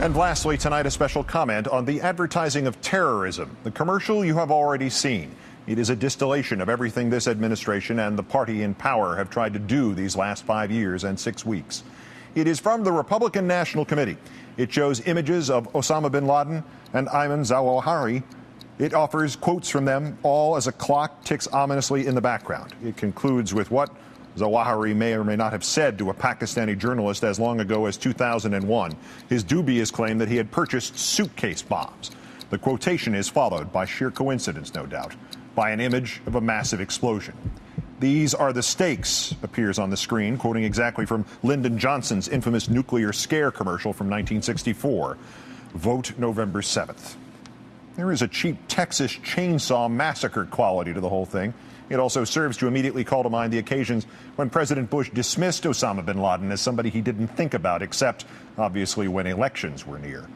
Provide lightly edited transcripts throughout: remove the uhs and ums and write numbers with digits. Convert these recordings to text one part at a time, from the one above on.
And lastly, tonight, a special comment on the advertising of terrorism. The commercial you have already seen. It is a distillation of everything this administration and the party in power have tried to do these last 5 years and 6 weeks. It is from the Republican National Committee. It shows images of Osama bin Laden and Ayman Zawahiri. It offers quotes from them, all as a clock ticks ominously in the background. It concludes with what Zawahiri may or may not have said to a Pakistani journalist as long ago as 2001, his dubious claim that he had purchased suitcase bombs. The quotation is followed, by sheer coincidence no doubt, by an image of a massive explosion. These are the stakes, appears on the screen, quoting exactly from Lyndon Johnson's infamous nuclear scare commercial from 1964. Vote November 7th. There is a cheap Texas chainsaw massacre quality to the whole thing. It also serves to immediately call to mind the occasions when President Bush dismissed Osama bin Laden as somebody he didn't think about, except, obviously, when elections were near.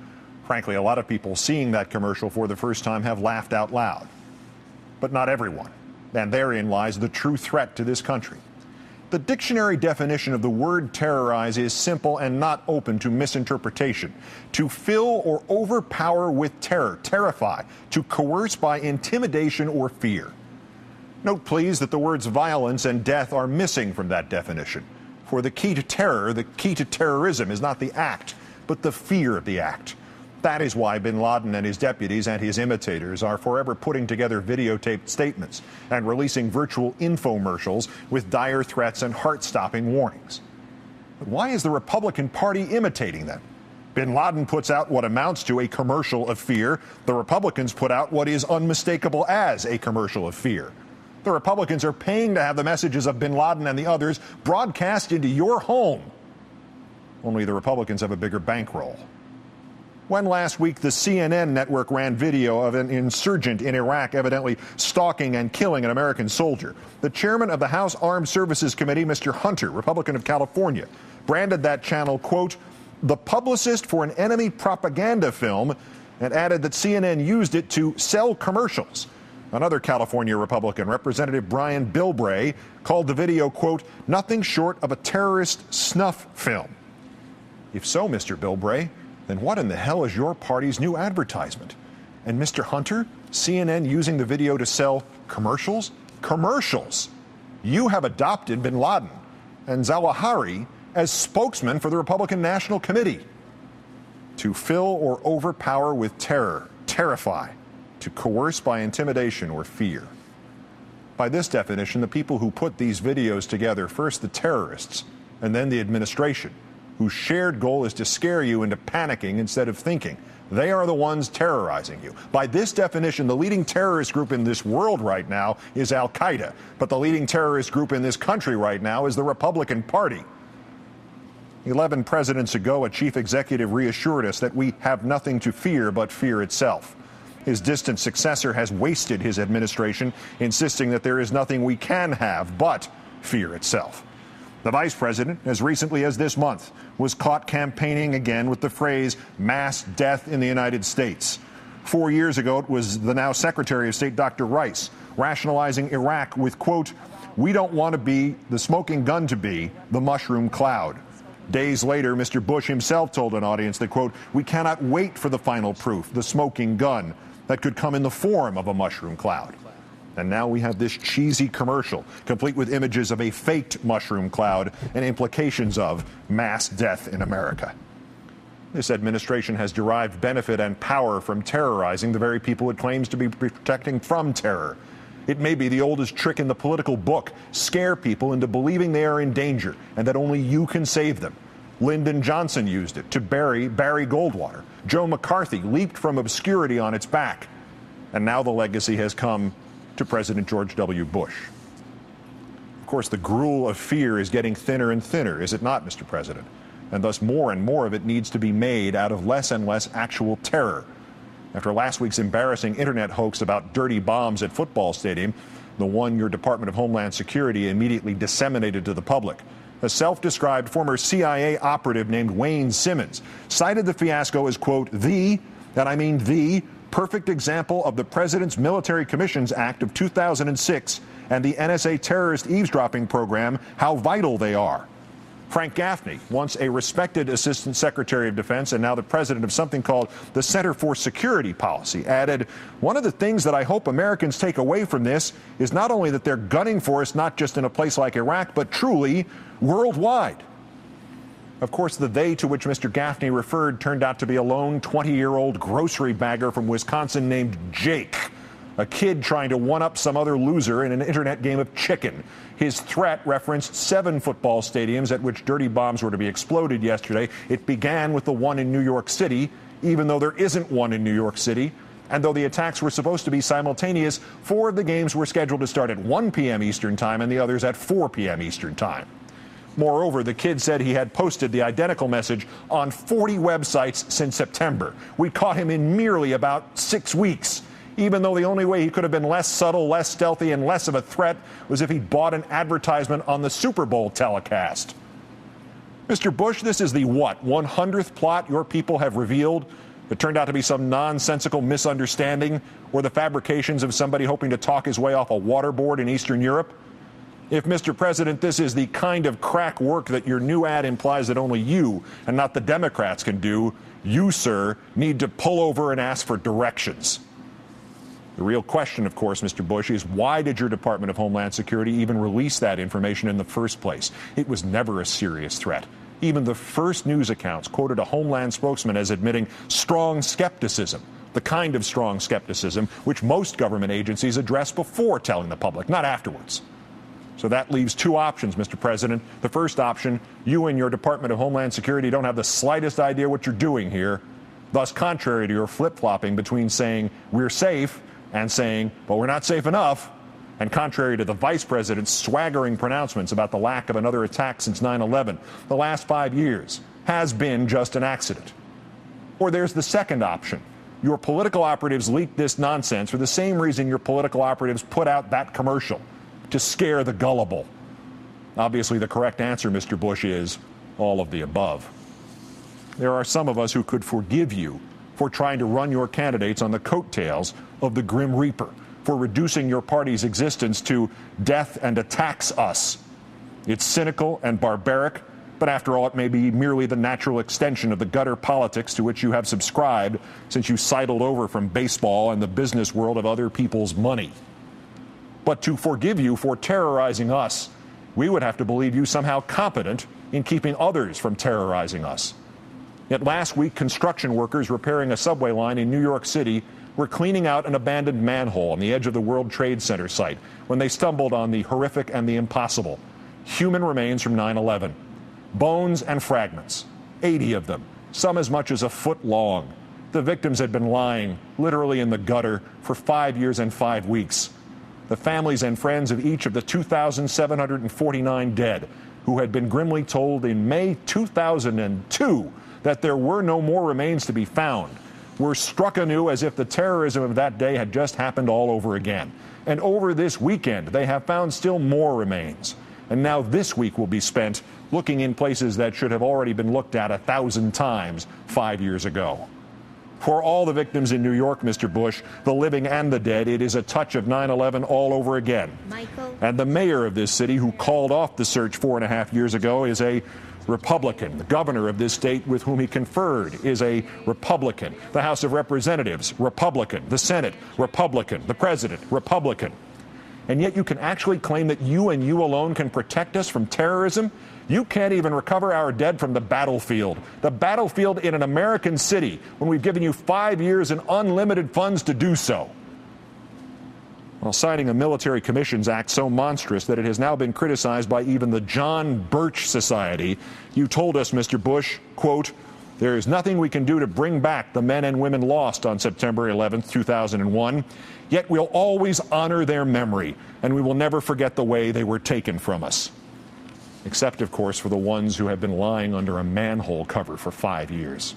Frankly, a lot of people seeing that commercial for the first time have laughed out loud. But not everyone. And therein lies the true threat to this country. The dictionary definition of the word terrorize is simple and not open to misinterpretation. To fill or overpower with terror, terrify, to coerce by intimidation or fear. Note, please, that the words violence and death are missing from that definition. For the key to terror, the key to terrorism is not the act, but the fear of the act. That is why bin Laden and his deputies and his imitators are forever putting together videotaped statements and releasing virtual infomercials with dire threats and heart-stopping warnings. But why is the Republican Party imitating them? Bin Laden puts out what amounts to a commercial of fear. The Republicans put out what is unmistakable as a commercial of fear. The Republicans are paying to have the messages of bin Laden and the others broadcast into your home. Only the Republicans have a bigger bankroll. When last week the CNN network ran video of an insurgent in Iraq evidently stalking and killing an American soldier, the chairman of the House Armed Services Committee, Mr. Hunter, Republican of California, branded that channel, quote, the publicist for an enemy propaganda film, and added that CNN used it to sell commercials. Another California Republican, Representative Brian Bilbray, called the video, quote, nothing short of a terrorist snuff film. If so, Mr. Bilbray, then what in the hell is your party's new advertisement? And Mr. Hunter, CNN using the video to sell commercials? Commercials! You have adopted bin Laden and Zawahiri as spokesman for the Republican National Committee. To fill or overpower with terror, terrify, to coerce by intimidation or fear. By this definition, the people who put these videos together, first the terrorists and then the administration, whose shared goal is to scare you into panicking instead of thinking. They are the ones terrorizing you. By this definition, the leading terrorist group in this world right now is Al-Qaeda, but the leading terrorist group in this country right now is the Republican Party. 11 presidents ago, a chief executive reassured us that we have nothing to fear but fear itself. His distant successor has wasted his administration, insisting that there is nothing we can have but fear itself. The vice president, as recently as this month, was caught campaigning again with the phrase mass death in the United States. 4 years ago, it was the now Secretary of State, Dr. Rice, rationalizing Iraq with, quote, we don't want to be the smoking gun to be the mushroom cloud. Days later, Mr. Bush himself told an audience that, quote, we cannot wait for the final proof, the smoking gun, that could come in the form of a mushroom cloud. And now we have this cheesy commercial, complete with images of a faked mushroom cloud and implications of mass death in America. This administration has derived benefit and power from terrorizing the very people it claims to be protecting from terror. It may be the oldest trick in the political book, scare people into believing they are in danger and that only you can save them. Lyndon Johnson used it to bury Barry Goldwater. Joe McCarthy leaped from obscurity on its back. And now the legacy has come to President George W. Bush. Of course, the gruel of fear is getting thinner and thinner, is it not, Mr. President? And thus more and more of it needs to be made out of less and less actual terror. After last week's embarrassing internet hoax about dirty bombs at football stadium, the one your Department of Homeland Security immediately disseminated to the public, a self-described former CIA operative named Wayne Simmons cited the fiasco as, quote, the perfect example of the President's Military Commissions Act of 2006 and the NSA terrorist eavesdropping program, how vital they are. Frank Gaffney, once a respected Assistant Secretary of Defense and now the president of something called the Center for Security Policy, added, "One of the things that I hope Americans take away from this is not only that they're gunning for us not just in a place like Iraq, but truly worldwide." Of course, the they to which Mr. Gaffney referred turned out to be a lone 20-year-old grocery bagger from Wisconsin named Jake, a kid trying to one-up some other loser in an internet game of chicken. His threat referenced 7 football stadiums at which dirty bombs were to be exploded yesterday. It began with the one in New York City, even though there isn't one in New York City. And though the attacks were supposed to be simultaneous, 4 of the games were scheduled to start at 1 p.m. Eastern Time and the others at 4 p.m. Eastern Time. Moreover, the kid said he had posted the identical message on 40 websites since September. We caught him in merely about 6 weeks, even though the only way he could have been less subtle, less stealthy, and less of a threat was if he'd bought an advertisement on the Super Bowl telecast. Mr. Bush, this is the what, 100th plot your people have revealed that turned out to be some nonsensical misunderstanding or the fabrications of somebody hoping to talk his way off a waterboard in Eastern Europe? If, Mr. President, this is the kind of crack work that your new ad implies that only you and not the Democrats can do, you, sir, need to pull over and ask for directions. The real question, of course, Mr. Bush, is why did your Department of Homeland Security even release that information in the first place? It was never a serious threat. Even the first news accounts quoted a Homeland spokesman as admitting strong skepticism, the kind of strong skepticism which most government agencies address before telling the public, not afterwards. So that leaves 2 options, Mr. President. The first option, you and your Department of Homeland Security don't have the slightest idea what you're doing here, thus contrary to your flip-flopping between saying we're safe and saying, but we're not safe enough, and contrary to the vice president's swaggering pronouncements about the lack of another attack since 9/11, the last 5 years has been just an accident. Or there's the second option. Your political operatives leaked this nonsense for the same reason your political operatives put out that commercial, to scare the gullible. Obviously, the correct answer, Mr. Bush, is all of the above. There are some of us who could forgive you for trying to run your candidates on the coattails of the Grim Reaper, for reducing your party's existence to death and attacks us. It's cynical and barbaric, but after all, it may be merely the natural extension of the gutter politics to which you have subscribed since you sidled over from baseball and the business world of other people's money. But to forgive you for terrorizing us, we would have to believe you somehow competent in keeping others from terrorizing us. Yet last week, construction workers repairing a subway line in New York City were cleaning out an abandoned manhole on the edge of the World Trade Center site when they stumbled on the horrific and the impossible. Human remains from 9/11. Bones and fragments, 80 of them, some as much as a foot long. The victims had been lying literally in the gutter for 5 years and 5 weeks. The families and friends of each of the 2,749 dead, who had been grimly told in May 2002 that there were no more remains to be found, were struck anew as if the terrorism of that day had just happened all over again. And over this weekend, they have found still more remains. And now this week will be spent looking in places that should have already been looked at 1,000 times 5 years ago. For all the victims in New York, Mr. Bush, the living and the dead, it is a touch of 9/11 all over again. Michael. And the mayor of this city, who called off the search 4.5 years ago, is a Republican. The governor of this state with whom he conferred is a Republican. The House of Representatives, Republican. The Senate, Republican. The President, Republican. And yet you can actually claim that you and you alone can protect us from terrorism? You can't even recover our dead from the battlefield. The battlefield in an American city when we've given you 5 years and unlimited funds to do so. While signing a Military Commissions Act so monstrous that it has now been criticized by even the John Birch Society, you told us, Mr. Bush, quote, "There is nothing we can do to bring back the men and women lost on September 11th, 2001. Yet we'll always honor their memory, and we will never forget the way they were taken from us." Except, of course, for the ones who have been lying under a manhole cover for 5 years.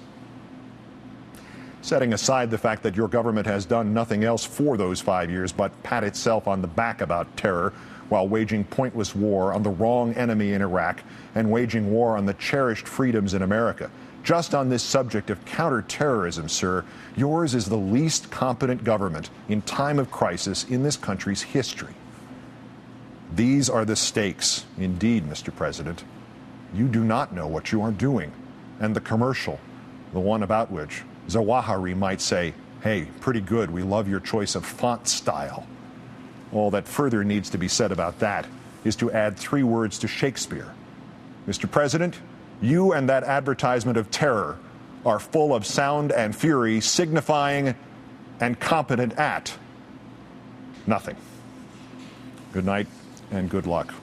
Setting aside the fact that your government has done nothing else for those 5 years but pat itself on the back about terror while waging pointless war on the wrong enemy in Iraq and waging war on the cherished freedoms in America, just on this subject of counterterrorism, sir, yours is the least competent government in time of crisis in this country's history. These are the stakes, indeed, Mr. President. You do not know what you are doing. And the commercial, the one about which Zawahiri might say, hey, pretty good, we love your choice of font style. All that further needs to be said about that is to add 3 words to Shakespeare. Mr. President, you and that advertisement of terror are full of sound and fury, signifying and competent at nothing. Good night and good luck.